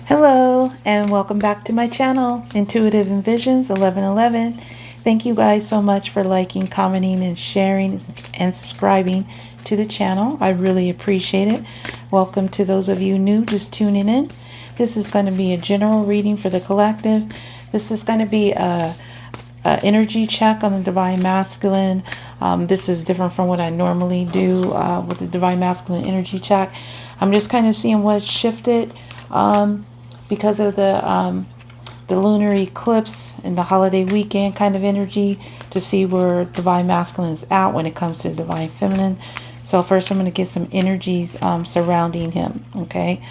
Hello and welcome back to my channel, Intuitive Envisions 1111. Thank you guys so much for liking, commenting, and sharing and subscribing to the channel. I really appreciate it. Welcome to those of you new just tuning in. This is going to be a general reading for the collective. This is going to be a energy check on the Divine Masculine. This is different from what I normally do with the Divine Masculine energy check. I'm just kind of seeing what shifted because of the lunar eclipse and the holiday weekend kind of energy, to see where Divine Masculine is at when it comes to Divine Feminine. So first I'm going to get some energies surrounding him. Okay.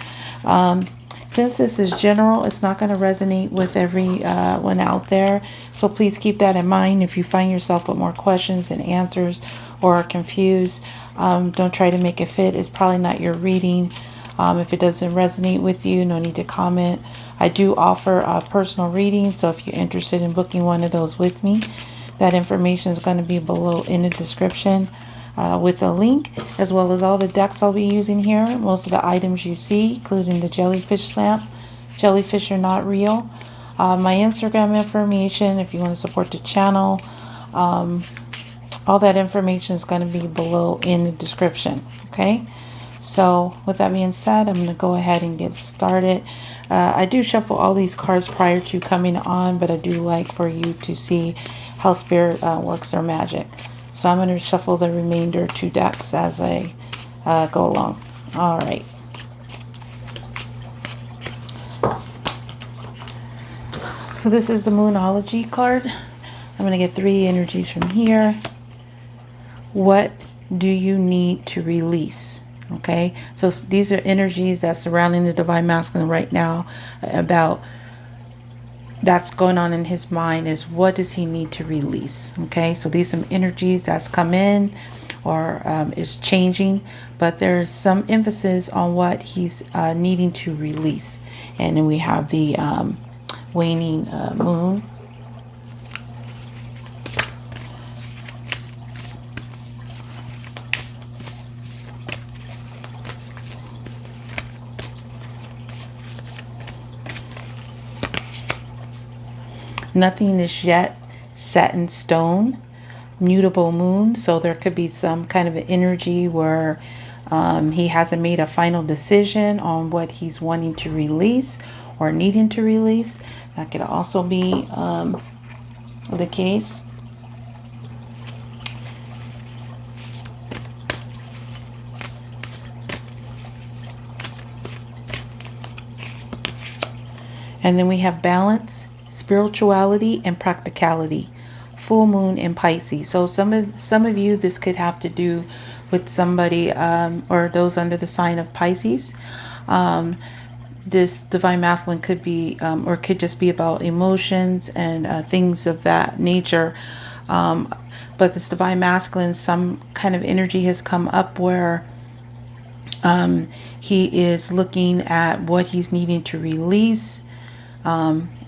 Since this is general, it's not going to resonate with everyone out there. So please keep that in mind. If you find yourself with more questions and answers or are confused, don't try to make it fit. It's probably not your reading. If it doesn't resonate with you, no need to comment. I do offer a personal reading, so if you're interested in booking one of those with me, that information is going to be below in the description with a link, as well as all the decks I'll be using here. Most of the items you see, including the Jellyfish Lamp. Jellyfish are not real. My Instagram information, if you want to support the channel, all that information is going to be below in the description. Okay. So with that being said, I'm going to go ahead and get started. I do shuffle all these cards prior to coming on, but I do like for you to see how Spirit works their magic. So I'm going to shuffle the remainder 2 decks as I go along. All right. So this is the Moonology card. I'm going to get 3 energies from here. What do you need to release? Okay, so these are energies that's surrounding the Divine Masculine right now, about that's going on in his mind, is what does he need to release. Okay, so these are some energies that's come in or is changing, but there's some emphasis on what he's needing to release. And then we have the waning moon. Nothing is yet set in stone. Mutable moon. So there could be some kind of an energy where he hasn't made a final decision on what he's wanting to release or needing to release. That could also be the case. And then we have balance, spirituality, and practicality. Full moon in Pisces. So some of you, this could have to do with somebody or those under the sign of Pisces. This Divine Masculine could be or could just be about emotions and things of that nature. But this Divine Masculine, some kind of energy has come up where he is looking at what he's needing to release.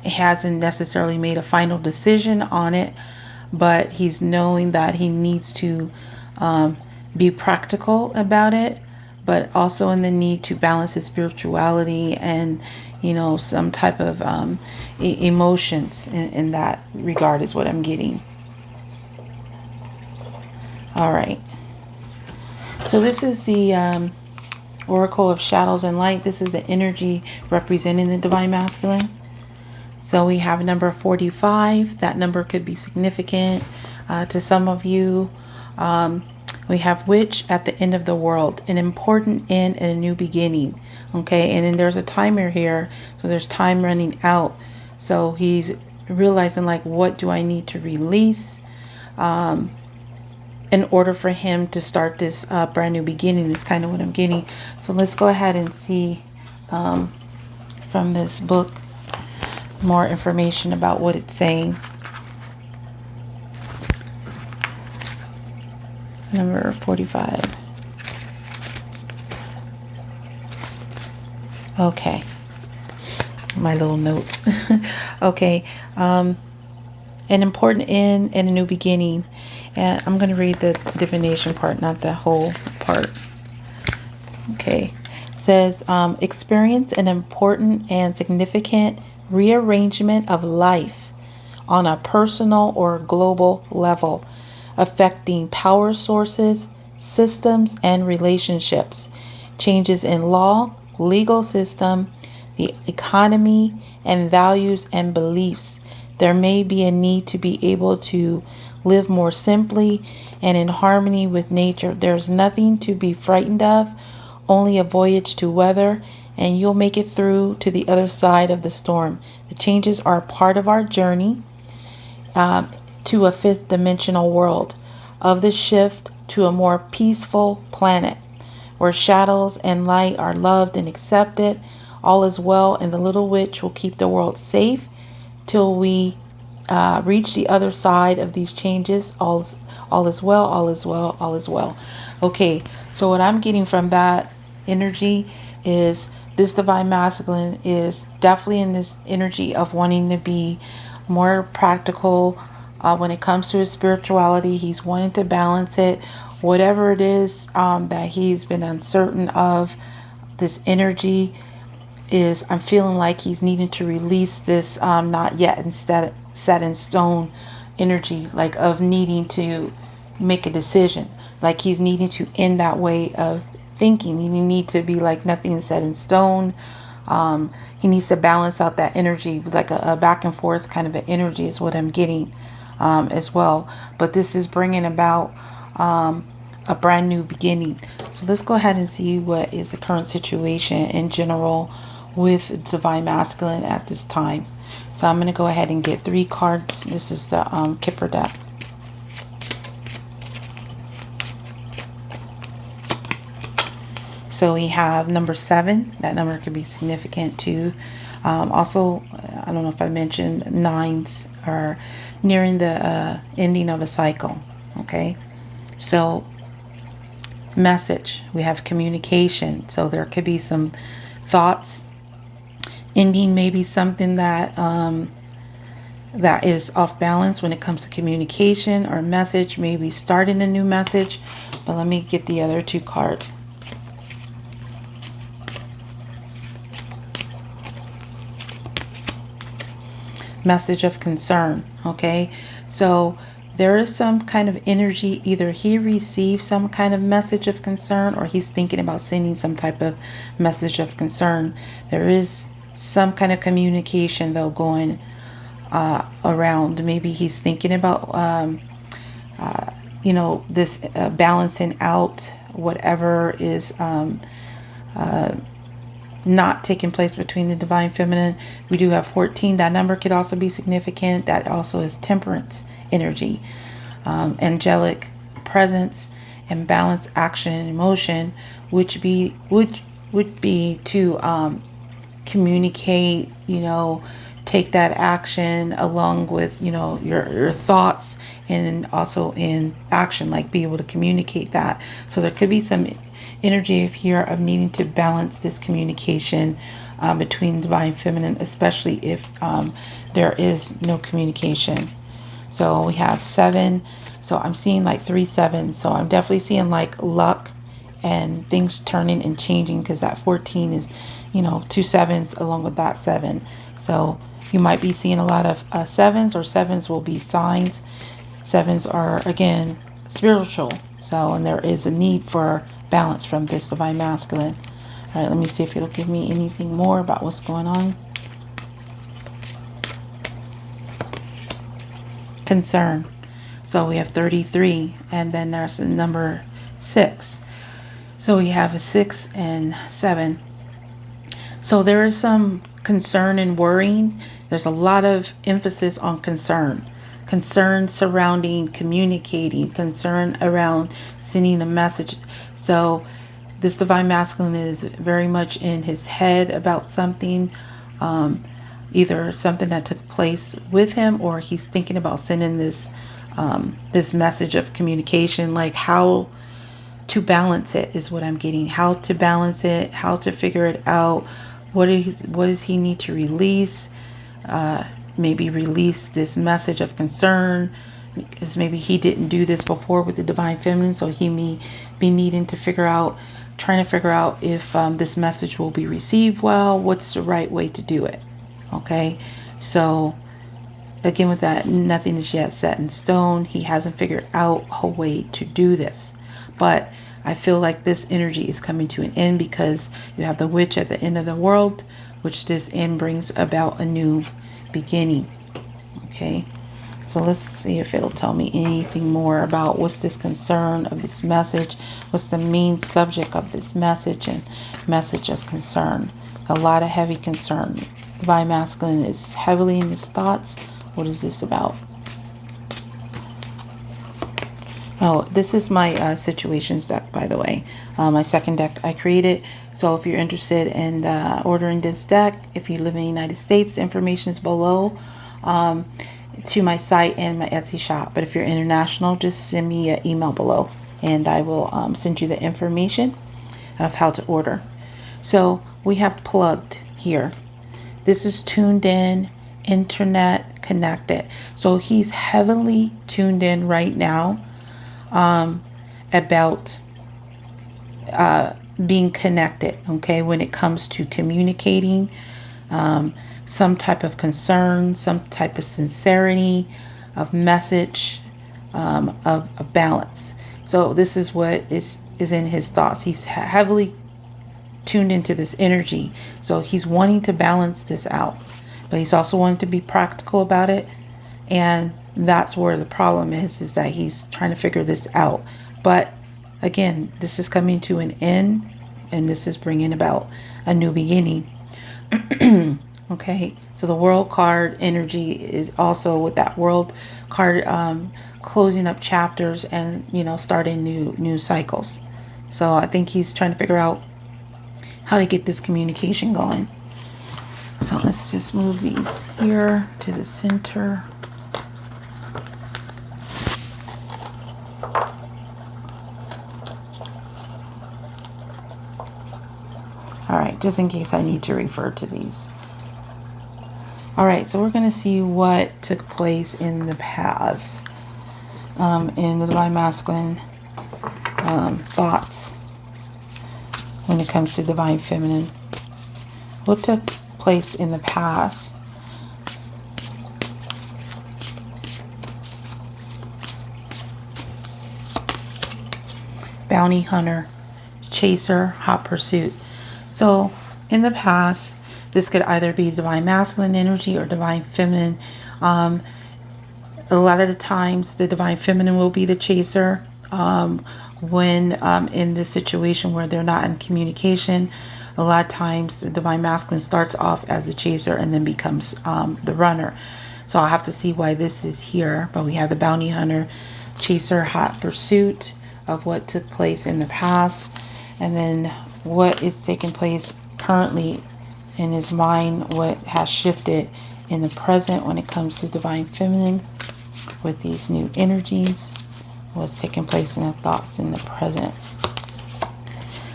Hasn't necessarily made a final decision on it, but he's knowing that he needs to be practical about it, but also in the need to balance his spirituality and, you know, some type of emotions in that regard is what I'm getting. All right. So this is the Oracle of Shadows and Light. This is the energy representing the Divine Masculine. So we have number 45. That number could be significant to some of you. We have Witch at the end of the world, an important end and a new beginning. Okay, and then there's a timer here. So there's time running out. So he's realizing, like, what do I need to release in order for him to start this brand new beginning is kind of what I'm getting. So let's go ahead and see from this book more information about what it's saying. Number 45. Okay. My little notes. Okay. An important end and a new beginning. And I'm going to read the divination part, not the whole part. Okay. says experience an important and significant rearrangement of life on a personal or global level, affecting power sources, systems, and relationships, changes in law, legal system, the economy, and values and beliefs. There may be a need to be able to live more simply and in harmony with nature. There's nothing to be frightened of, only a voyage to weather, and you'll make it through to the other side of the storm. The changes are part of our journey to a fifth dimensional world, of the shift to a more peaceful planet where shadows and light are loved and accepted. All is well, and the little witch will keep the world safe till we reach the other side of these changes. All is well, all is well, all is well. Okay, so what I'm getting from that energy is this divine masculine is definitely in this energy of wanting to be more practical when it comes to his spirituality. He's wanting to balance it. Whatever it is that he's been uncertain of, this energy is, I'm feeling like he's needing to release this not yet instead set in stone energy, like of needing to make a decision, like he's needing to end that way of thinking. He needs to be like nothing is set in stone. He needs to balance out that energy, like a back and forth kind of an energy is what I'm getting as well. But this is bringing about a brand new beginning. So let's go ahead and see what is the current situation in general with divine masculine at this time. So I'm going to go ahead and get 3 cards. This is the Kipper deck. So we have number 7. That number could be significant too. Also, I don't know if I mentioned 9s are nearing the ending of a cycle. Okay, so message, we have communication. So there could be some thoughts ending, maybe something that that is off balance when it comes to communication, or message, maybe starting a new message. But let me get the other 2 cards. Message of concern. Okay, so there is some kind of energy, either he received some kind of message of concern, or he's thinking about sending some type of message of concern. There is some kind of communication though going around. Maybe he's thinking about you know, this balancing out whatever is not taking place between the divine feminine. We do have 14. That number could also be significant. That also is temperance energy, angelic presence, and balance, action, and emotion, which would be to communicate, you know, take that action along with, you know, your thoughts, and also in action, like be able to communicate that. So there could be some energy here of needing to balance this communication between divine feminine, especially if there is no communication. So we have 7. So I'm seeing like 3 7s. So I'm definitely seeing like luck and things turning and changing, because that 14 is, you know, 2 7s along with that 7. So you might be seeing a lot of 7s, or 7s will be signs. 7s are, again, spiritual. So, and there is a need for balance from this divine masculine. All right, let me see if it'll give me anything more about what's going on. Concern. So we have 33, and then there's a number 6. So we have a 6 and 7. So there is some concern and worrying. There's a lot of emphasis on concern. Concern surrounding communicating, concern around sending a message. So this divine masculine is very much in his head about something, either something that took place with him, or he's thinking about sending this this message of communication, like how to balance it is what I'm getting. How to balance it, how to figure it out. What does he need to release? Maybe release this message of concern, because maybe he didn't do this before with the divine feminine, so he may be needing to figure out, trying to figure out if this message will be received well, what's the right way to do it. Okay, so again, with that, nothing is yet set in stone. He hasn't figured out a way to do this. But I feel like this energy is coming to an end because you have the witch at the end of the world, which this end brings about a new beginning. Okay, so let's see if it'll tell me anything more about what's this concern of this message. What's the main subject of this message and message of concern? A lot of heavy concern. Divine Masculine is heavily in his thoughts. What is this about? Oh, this is my situations deck, by the way. My second deck I created. So if you're interested in ordering this deck, if you live in the United States, the information is below to my site and my Etsy shop. But if you're international, just send me an email below and I will send you the information of how to order. So we have plugged here. This is tuned in, internet connected. So he's heavily tuned in right now about being connected, okay, when it comes to communicating, some type of concern, some type of sincerity, of message, of balance. So this is what is in his thoughts. He's heavily tuned into this energy. So he's wanting to balance this out, but he's also wanting to be practical about it. And that's where the problem is that he's trying to figure this out. But again, this is coming to an end and this is bringing about a new beginning. Okay, so the world card energy is also with that world card, closing up chapters and, you know, starting new cycles. So I think he's trying to figure out how to get this communication going. So let's just move these here to the center. All right, just in case I need to refer to these. All right, so we're going to see what took place in the past in the Divine Masculine thoughts when it comes to Divine Feminine. What took place in the past? Bounty hunter, chaser, hot pursuit. So in the past, this could either be Divine Masculine energy or Divine Feminine. A lot of the times the Divine Feminine will be the chaser when in this situation where they're not in communication. A lot of times the Divine Masculine starts off as the chaser and then becomes the runner. So I'll have to see why this is here. But we have the bounty hunter, chaser, hot pursuit of what took place in the past. And then what is taking place currently in his mind, what has shifted in the present when it comes to Divine Feminine with these new energies, what's taking place in the thoughts in the present.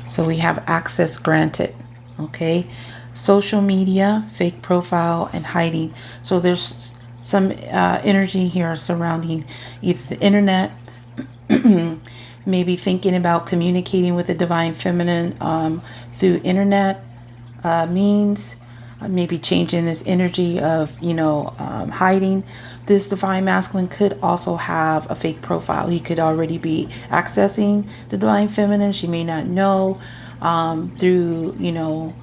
So we have access granted, okay? Social media, fake profile, and hiding. So there's some energy here surrounding either the internet, maybe thinking about communicating with the Divine Feminine through internet means, maybe changing this energy of, you know, hiding. This Divine Masculine could also have a fake profile. He could already be accessing the Divine Feminine. She may not know through, you know,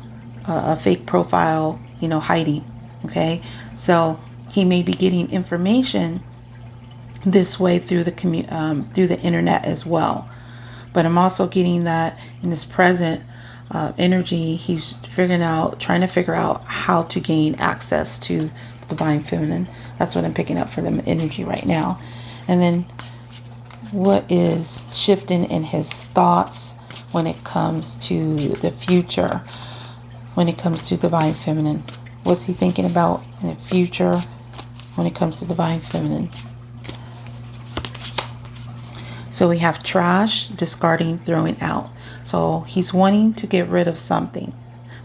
a fake profile, you know, hiding. Okay, so he may be getting information this way through the internet as well. But I'm also getting that in this present energy, he's trying to figure out how to gain access to the Divine Feminine. That's what I'm picking up for the energy right now. And then what is shifting in his thoughts when it comes to the future, when it comes to Divine Feminine? What's he thinking about in the future when it comes to Divine Feminine? So we have trash, discarding, throwing out. So he's wanting to get rid of something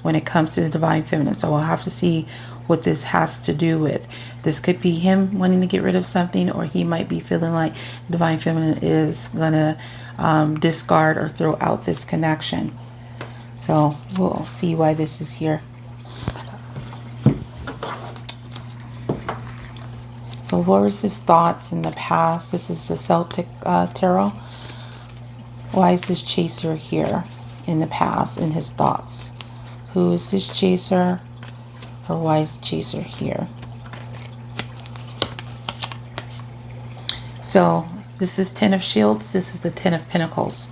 when it comes to the Divine Feminine. So we'll have to see what this has to do with. This could be him wanting to get rid of something, or he might be feeling like Divine Feminine is going to discard or throw out this connection. So we'll see why this is here. So what was his thoughts in the past? This is the Celtic Tarot. Why is this chaser here in the past in his thoughts? Who is this chaser? Or why is the chaser here? So this is Ten of Shields. This is the Ten of Pentacles.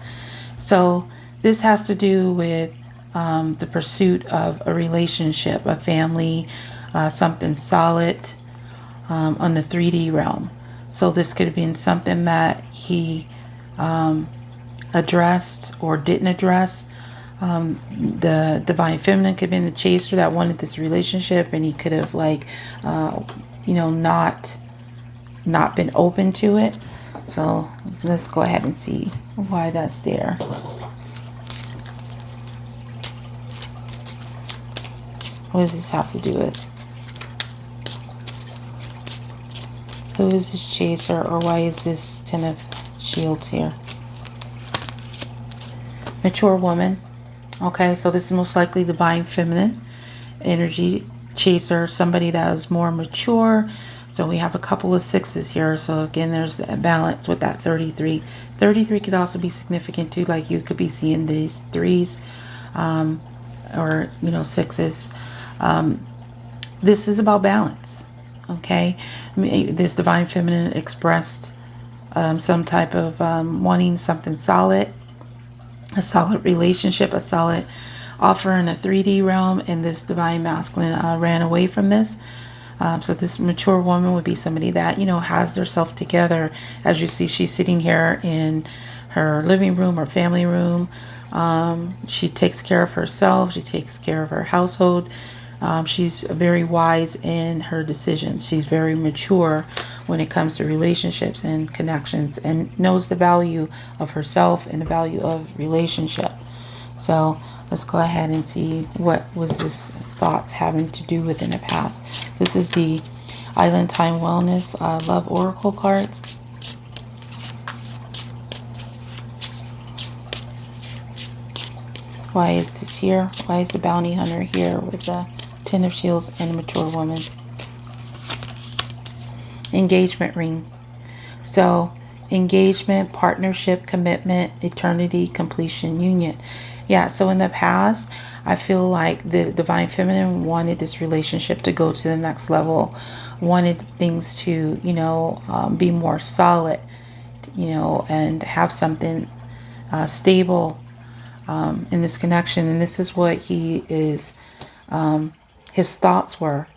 So this has to do with the pursuit of a relationship, a family, something solid on the 3D realm. So this could have been something that he addressed or didn't address. The divine feminine could have been the chaser that wanted this relationship, and he could have, like, you know, not been open to it. So let's go ahead and see why that's there. What does this have to do with? Who is this chaser, or why is this Ten of Shields here? Mature woman. Okay, so this is most likely divine feminine energy, chaser, somebody that is more mature. So we have a couple of sixes here. So again, there's a balance with that 33. 33 could also be significant too. Like you could be seeing these threes or, you know, sixes. This is about balance. Okay, this divine feminine expressed some type of wanting something solid, a solid relationship, a solid offer in a 3D realm, and this divine masculine ran away from this. So this mature woman would be somebody that, you know, has their self together. As you see, she's sitting here in her living room or family room. She takes care of herself. She takes care of her household. She's very wise in her decisions. She's very mature when it comes to relationships and connections, and knows the value of herself and the value of relationship. So let's go ahead and see what was this thoughts having to do with in the past. This is the Island Time Wellness Love Oracle cards. Why is this here? Why is the Bounty Hunter here with the Ten of Shields and a mature woman? Engagement ring. So engagement, partnership, commitment, eternity, completion, union. Yeah, so in the past, I feel like the divine feminine wanted this relationship to go to the next level, wanted things to, you know, be more solid, you know, and have something stable in this connection. And this is what he is, his thoughts were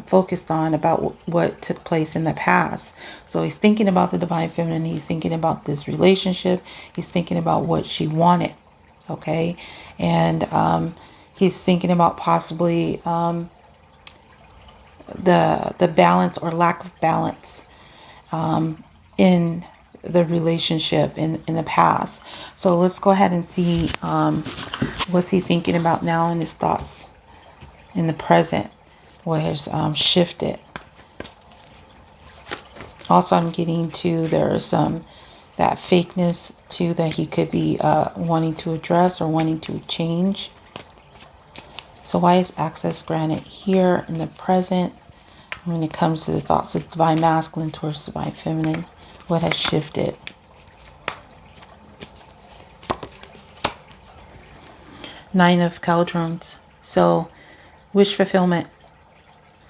focused on about what took place in the past. So he's thinking about the divine feminine. He's thinking about this relationship. He's thinking about what she wanted. Okay. And he's thinking about possibly the balance or lack of balance in the relationship in the past. So let's go ahead and see what's he thinking about now in his thoughts in the present. What has shifted. Also, I'm getting to there's that fakeness too that he could be wanting to address or wanting to change. So why is access granted here in the present when it comes to the thoughts of divine masculine towards divine feminine? What has shifted? Nine of Cauldrons. So wish fulfillment.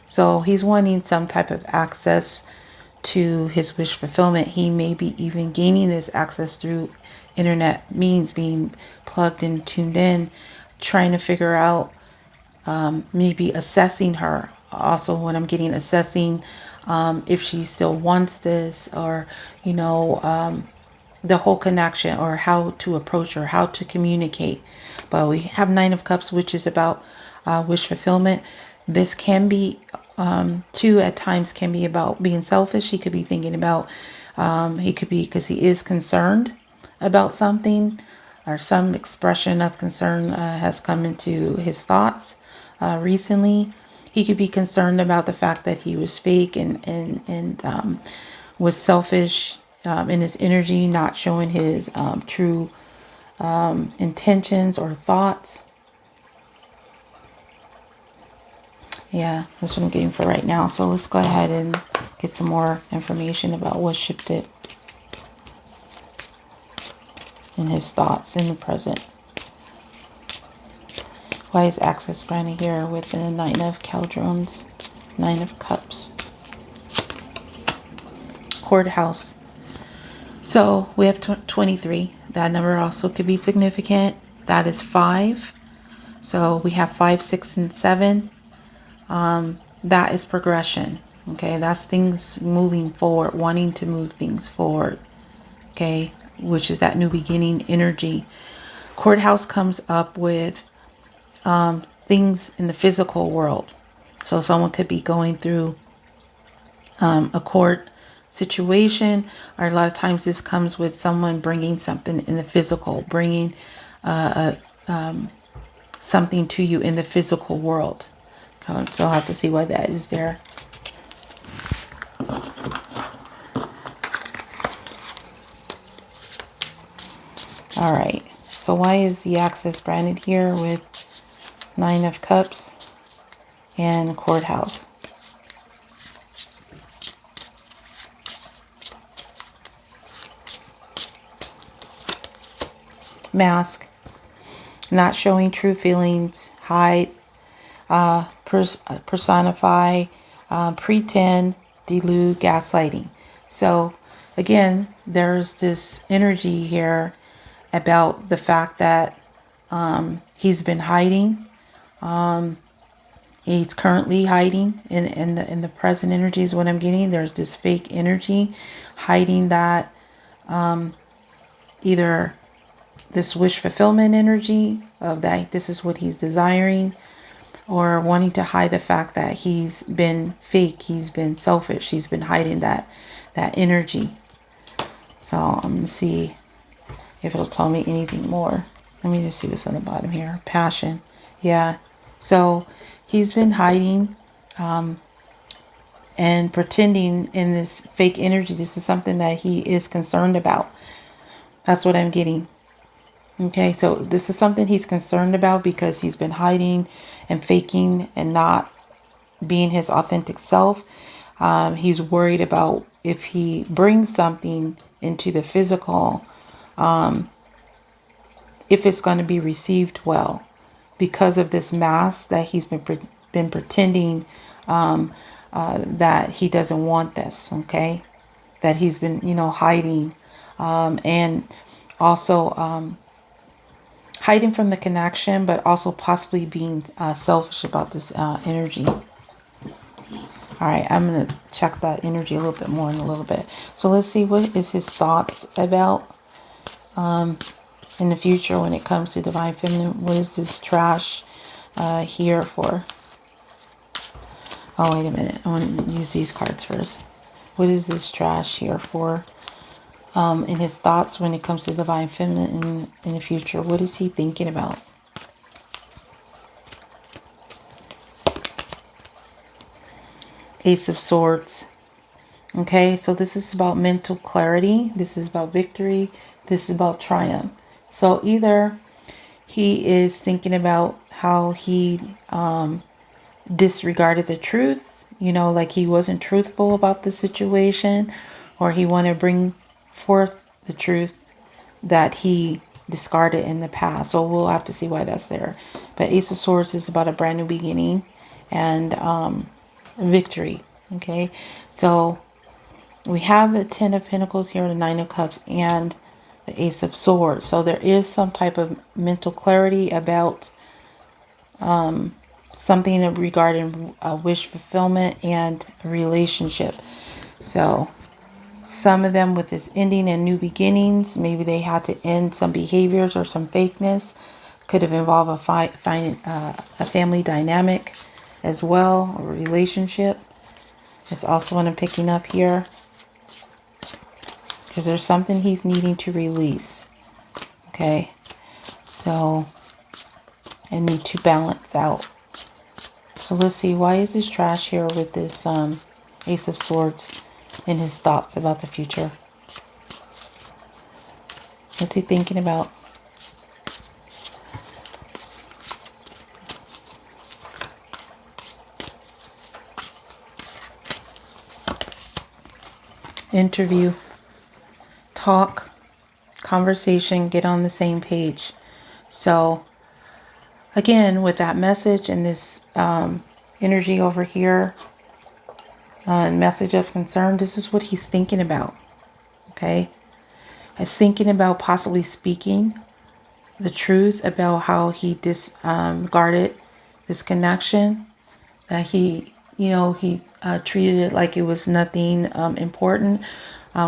So he's wanting some type of access to his wish fulfillment. He may be even gaining this access through internet means, being plugged and tuned in, trying to figure out, maybe assessing her. Also, when I'm getting assessing if she still wants this, or, you know, the whole connection, or how to approach her, how to communicate. But we have Nine of Cups, which is about wish fulfillment. This can be too, at times can be about being selfish. He could be thinking about, he could be, because he is concerned about something, or some expression of concern has come into his thoughts recently. He could be concerned about the fact that he was fake and was selfish in his energy, not showing his true intentions or thoughts. Yeah, that's what I'm getting for right now. So let's go ahead and get some more information about what shifted in his thoughts in the present. Why is access granted here with the Nine of Caldrons, Nine of Cups? Courthouse. So we have 23. That number also could be significant. That is 5. So we have 5, 6, and 7. That is progression. Okay, that's things moving forward, wanting to move things forward. Okay, which is that new beginning energy. Courthouse comes up with things in the physical world. So someone could be going through a court situation, or a lot of times this comes with someone bringing something in the physical, bringing something to you in the physical world. So I'll have to see why that is there. All right, so why is the access granted here with Nine of Cups and Courthouse? Mask, not showing true feelings, hide, personify, pretend, delude, gaslighting. So again, there's this energy here about the fact that he's been hiding. He's currently hiding in the present energy is what I'm getting. There's this fake energy hiding that either this wish fulfillment energy of that this is what he's desiring, or wanting to hide the fact that he's been fake, he's been selfish, he's been hiding that energy. So I'm gonna see if it'll tell me anything more. Let me just see what's on the bottom here. Passion. Yeah. So he's been hiding and pretending in this fake energy. This is something that he is concerned about. That's what I'm getting. Okay, so this is something he's concerned about because he's been hiding and faking and not being his authentic self. He's worried about if he brings something into the physical, if it's going to be received well, because of this mask that he's been pretending that he doesn't want this. Okay, that he's been hiding, and also hiding from the connection, but also possibly being selfish about this energy. All right, I'm going to check that energy a little bit more in a little bit. So let's see what is his thoughts about in the future when it comes to Divine Feminine. What is this trash here for? Oh, wait a minute. I want to use these cards first. What is this trash here for? In his thoughts when it comes to Divine Feminine in the future. What is he thinking about? Ace of Swords. Okay, so this is about mental clarity. This is about victory. This is about triumph. So either he is thinking about how he disregarded the truth, like he wasn't truthful about the situation, or he wanted to bring forth the truth that he discarded in the past. So we'll have to see why that's there. But Ace of Swords is about a brand new beginning and victory. Okay, so we have the Ten of Pentacles here, the Nine of Cups, and the Ace of Swords. So there is some type of mental clarity about something regarding wish fulfillment and a relationship. So some of them with this ending and new beginnings, maybe they had to end some behaviors or some fakeness. Could have involved a family dynamic as well, a relationship. It's also what I'm picking up here, because there's something he's needing to release. Okay, so I need to balance out. So let's see, why is this trash here with this Ace of Swords in his thoughts about the future? What's he thinking about? interview, talk, conversation, get on the same page. So again, with that message and this energy over here, message of concern, this is what he's thinking about. Okay. He's thinking about possibly speaking the truth about how he disregarded this connection, that he, he treated it like it was nothing important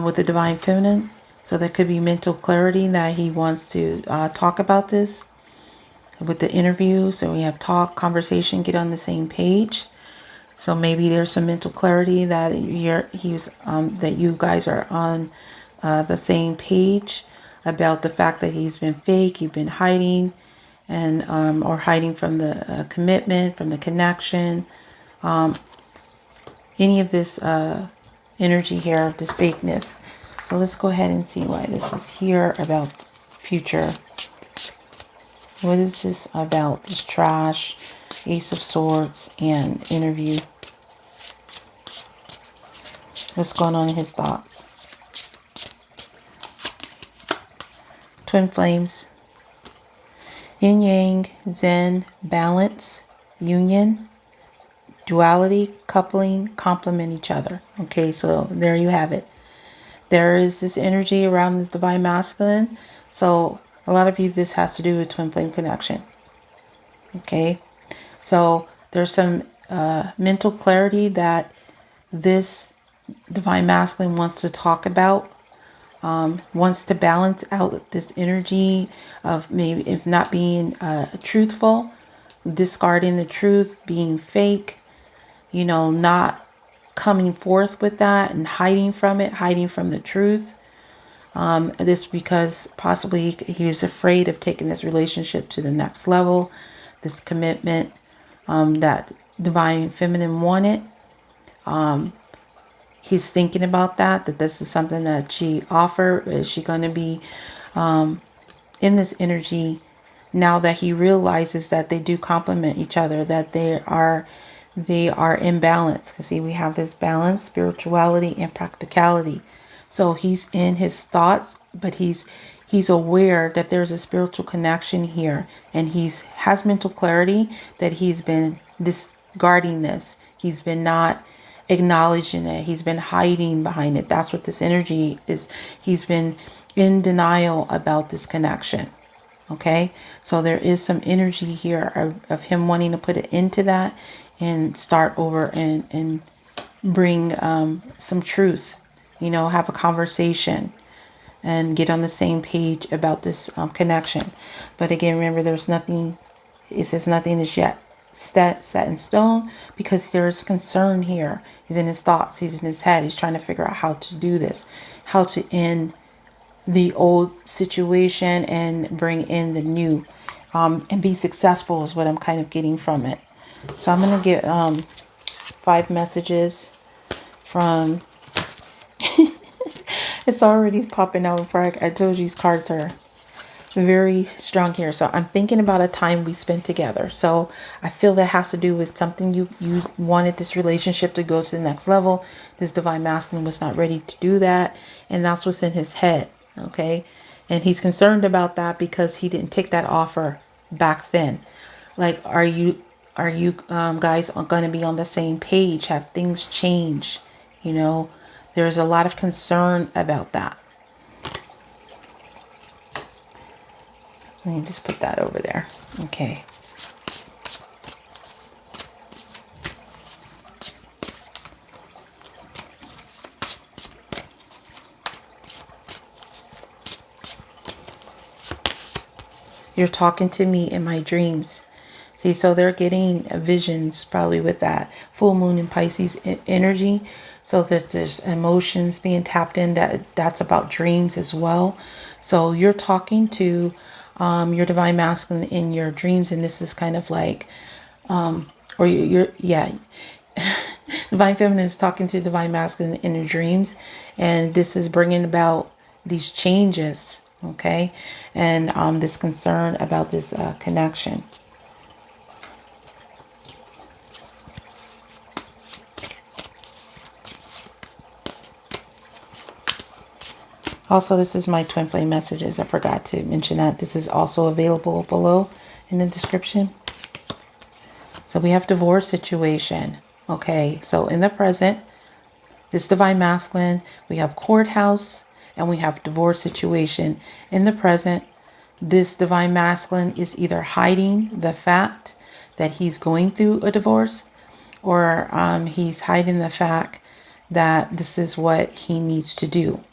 with the divine feminine. So there could be mental clarity that he wants to talk about this with the interview. So we have talk, conversation, get on the same page. So maybe there's some mental clarity that that you guys are on the same page about the fact that he's been fake, you've been hiding, and or hiding from the commitment, from the connection. Any of this energy here of this fakeness. So let's go ahead and see why this is here about future. What is this about? This trash, Ace of Swords, and interview. What's going on in his thoughts? Twin flames. Yin yang, zen, balance, union, duality, coupling, complement each other. Okay, so there you have it. There is this energy around this divine masculine. So a lot of you, this has to do with twin flame connection. Okay, so there's some mental clarity that this divine masculine wants to talk about, wants to balance out this energy of maybe if not being truthful, discarding the truth, being fake, not coming forth with that and hiding from it, hiding from the truth. This because possibly he was afraid of taking this relationship to the next level, this commitment that divine feminine wanted. He's thinking about that this is something that she offered. Is she going to be in this energy now that he realizes that they do complement each other, that they are in balance? Because see, we have this balance, spirituality and practicality. So he's in his thoughts, but he's aware that there's a spiritual connection here, and has mental clarity that he's been discarding this. He's been not acknowledging it. He's been hiding behind it. That's what this energy is. He's been in denial about this connection. Okay, so there is some energy here of him wanting to put it into that and start over and bring some truth, have a conversation and get on the same page about this connection. But again, remember, it says nothing is yet set in stone, because there's concern here. He's in his thoughts, he's in his head, he's trying to figure out how to do this, how to end the old situation and bring in the new, and be successful is what I'm kind of getting from it. So I'm going to get 5 messages from it's already popping out before I told you these cards are very strong here. So I'm thinking about a time we spent together. So I feel that has to do with something you wanted this relationship to go to the next level. This divine masculine was not ready to do that, and that's what's in his head. Okay, and he's concerned about that because he didn't take that offer back then. Like, are you guys going to be on the same page? Have things changed? There's a lot of concern about that. Let me just put that over there. Okay. You're talking to me in my dreams. See, so they're getting visions probably with that full moon in Pisces energy. So that there's emotions being tapped in, that's about dreams as well. So you're talking to your divine masculine in your dreams, and this is kind of like, divine feminine is talking to divine masculine in your dreams, and this is bringing about these changes, okay, and this concern about this connection. Also, this is my twin flame messages. I forgot to mention that. This is also available below in the description. So we have divorce situation. Okay, so in the present, this divine masculine, we have courthouse and we have divorce situation. In the present, this divine masculine is either hiding the fact that he's going through a divorce, or he's hiding the fact that this is what he needs to do.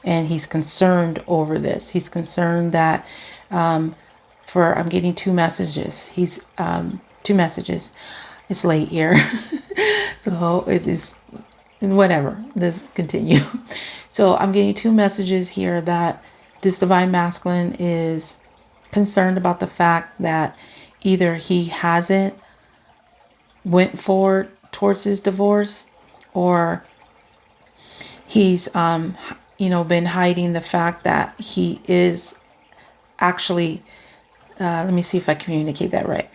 And he's concerned over this. He's concerned that I'm getting two messages. He's two messages. It's late here. So it is whatever. Let's continue. So I'm getting two messages here that this divine masculine is concerned about the fact that either he hasn't went forward towards his divorce, or he's been hiding the fact that he is actually let me see if I communicate that right.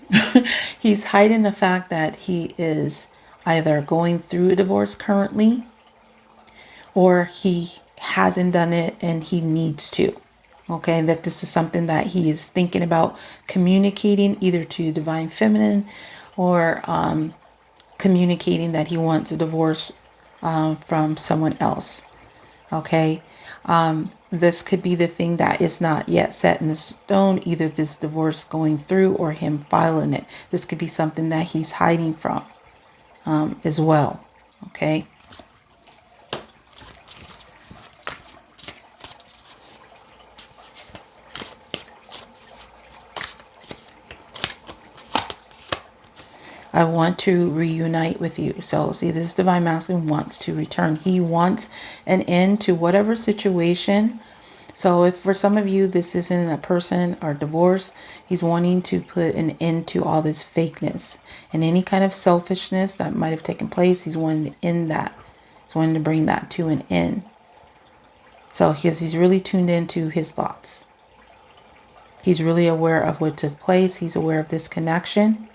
He's hiding the fact that he is either going through a divorce currently, or he hasn't done it and he needs to. Okay, that this is something that he is thinking about communicating either to divine feminine, or communicating that he wants a divorce from someone else. Okay, this could be the thing that is not yet set in stone, either this divorce going through or him filing it. This could be something that he's hiding from as well. Okay. I want to reunite with you. So see, this divine masculine wants to return. He wants an end to whatever situation. So if for some of you, this isn't a person or divorce, he's wanting to put an end to all this fakeness and any kind of selfishness that might have taken place. He's wanting to end that. He's wanting to bring that to an end. So he's really tuned into his thoughts. He's really aware of what took place. He's aware of this connection.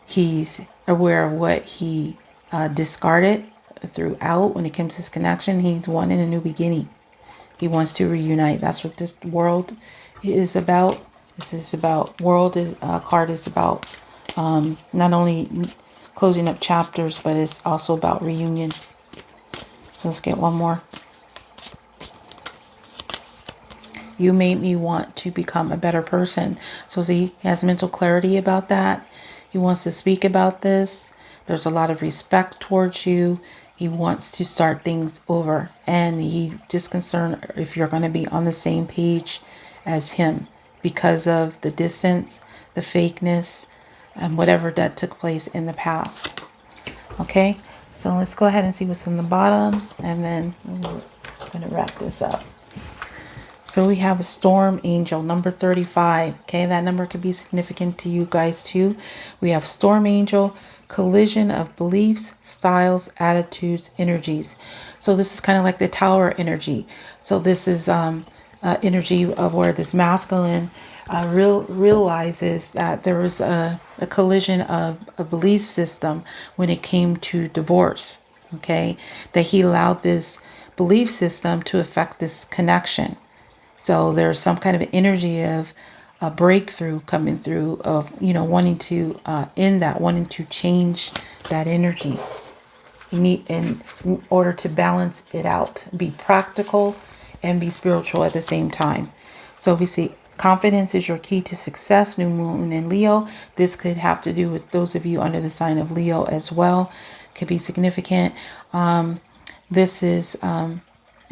He's aware of what he discarded throughout when it comes to this connection. He's wanting a new beginning. He wants to reunite. That's what this world is about. This is about world is card is about not only closing up chapters, but it's also about reunion. So let's get one more. You made me want to become a better person. So see, he has mental clarity about that. He wants to speak about this. There's a lot of respect towards you. He wants to start things over. And he's just concerned if you're going to be on the same page as him because of the distance, the fakeness, and whatever that took place in the past. Okay, so let's go ahead and see what's on the bottom. And then I'm going to wrap this up. So we have a storm angel, number 35. Okay, that number could be significant to you guys too. We have storm angel, collision of beliefs, styles, attitudes, energies. So this is kind of like the tower energy. So this is energy of where this masculine realizes that there was a collision of a belief system when it came to divorce. Okay, that he allowed this belief system to affect this connection. So there's some kind of energy of a breakthrough coming through, of, wanting to end that, wanting to change that energy. You need, in order to balance it out, be practical and be spiritual at the same time. So we see confidence is your key to success, new moon in Leo. This could have to do with those of you under the sign of Leo as well. Could be significant. This is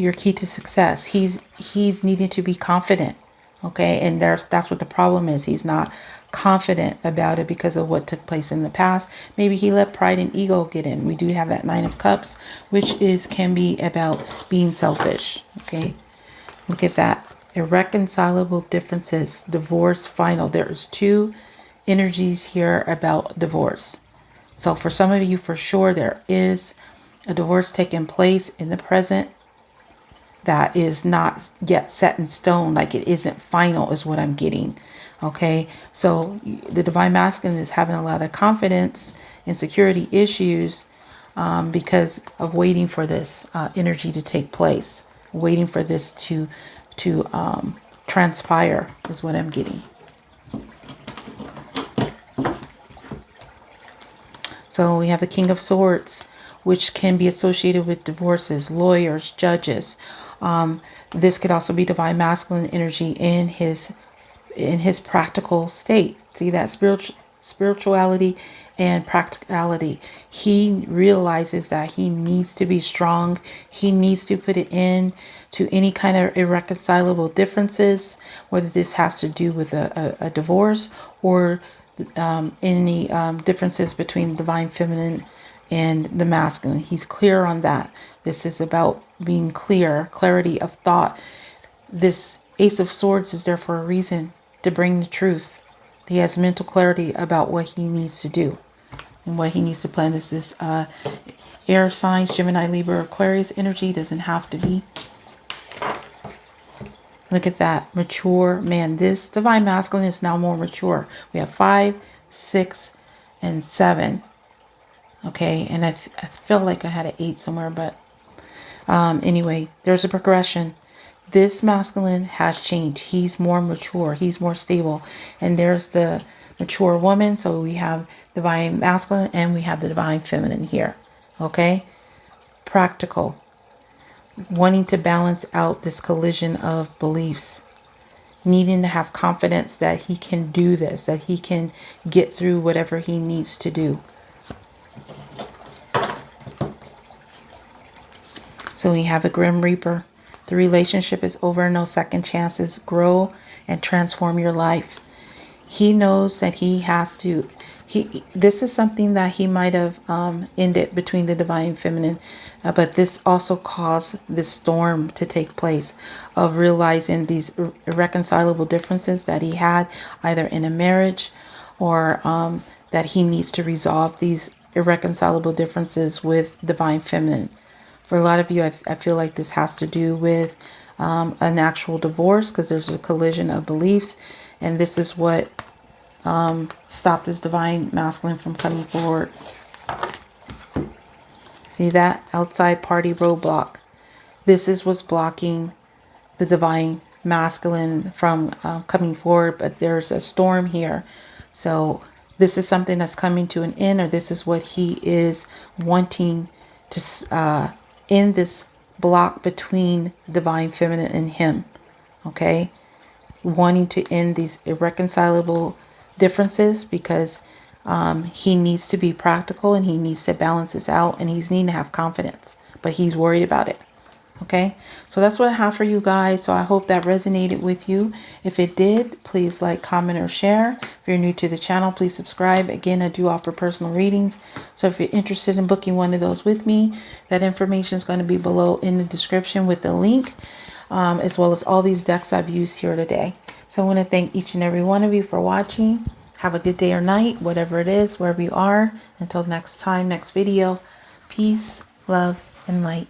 your key to success. He's needing to be confident. Okay, and that's what the problem is. He's not confident about it because of what took place in the past. Maybe he let pride and ego get in. We do have that 9 of Cups, which can be about being selfish. Okay, look at that. Irreconcilable differences, divorce final. There's 2 energies here about divorce. So for some of you, for sure, there is a divorce taking place in the present that is not yet set in stone, like it isn't final, is what I'm getting. Okay, so the divine masculine is having a lot of confidence and security issues because of waiting for this energy to take place. waiting for this to transpire is what I'm getting. So we have the King of Swords, which can be associated with divorces, lawyers, judges. This could also be divine masculine energy in his practical state. See that spirituality and practicality. He realizes that he needs to be strong. He needs to put it in to any kind of irreconcilable differences, whether this has to do with a divorce or any differences between divine feminine and the masculine. He's clear on that. This is about being clear, clarity of thought. This Ace of Swords is there for a reason, to bring the truth. He has mental clarity about what he needs to do and what he needs to plan. This is air signs, Gemini, Libra, Aquarius energy. Doesn't have to be. Look at that. Mature man. This divine masculine is now more mature. We have 5, 6, and 7. Okay. And I feel like I had an 8 somewhere. But anyway, there's a progression. This masculine has changed. He's more mature. He's more stable. And there's the mature woman. So we have divine masculine and we have the divine feminine here. Okay. Practical. Wanting to balance out this collision of beliefs, needing to have confidence that he can do this, that he can get through whatever he needs to do. So we have the Grim Reaper. The relationship is over, no second chances. Grow and transform your life. He knows that he has to, this is something that he might have ended between the divine feminine, but this also caused this storm to take place of realizing these irreconcilable differences that he had either in a marriage or that he needs to resolve these irreconcilable differences with divine feminine. For a lot of you, I feel like this has to do with an actual divorce, because there's a collision of beliefs, and this is what stopped this divine masculine from coming forward. See that? Outside party roadblock. This is what's blocking the divine masculine from coming forward, but there's a storm here. So this is something that's coming to an end, or this is what he is wanting to end this block between divine feminine and him. Okay? Wanting to end these irreconcilable differences, because he needs to be practical and he needs to balance this out, and he's needing to have confidence, but he's worried about it. Okay, so that's what I have for you guys. So I hope that resonated with you. If it did, please like, comment, or share. If you're new to the channel, please subscribe. Again, I do offer personal readings, so if you're interested in booking one of those with me, that information is going to be below in the description with the link, as well as all these decks I've used here today. So I want to thank each and every one of you for watching. Have a good day or night, whatever it is, wherever you are. Until next time, next video. Peace, love, and light.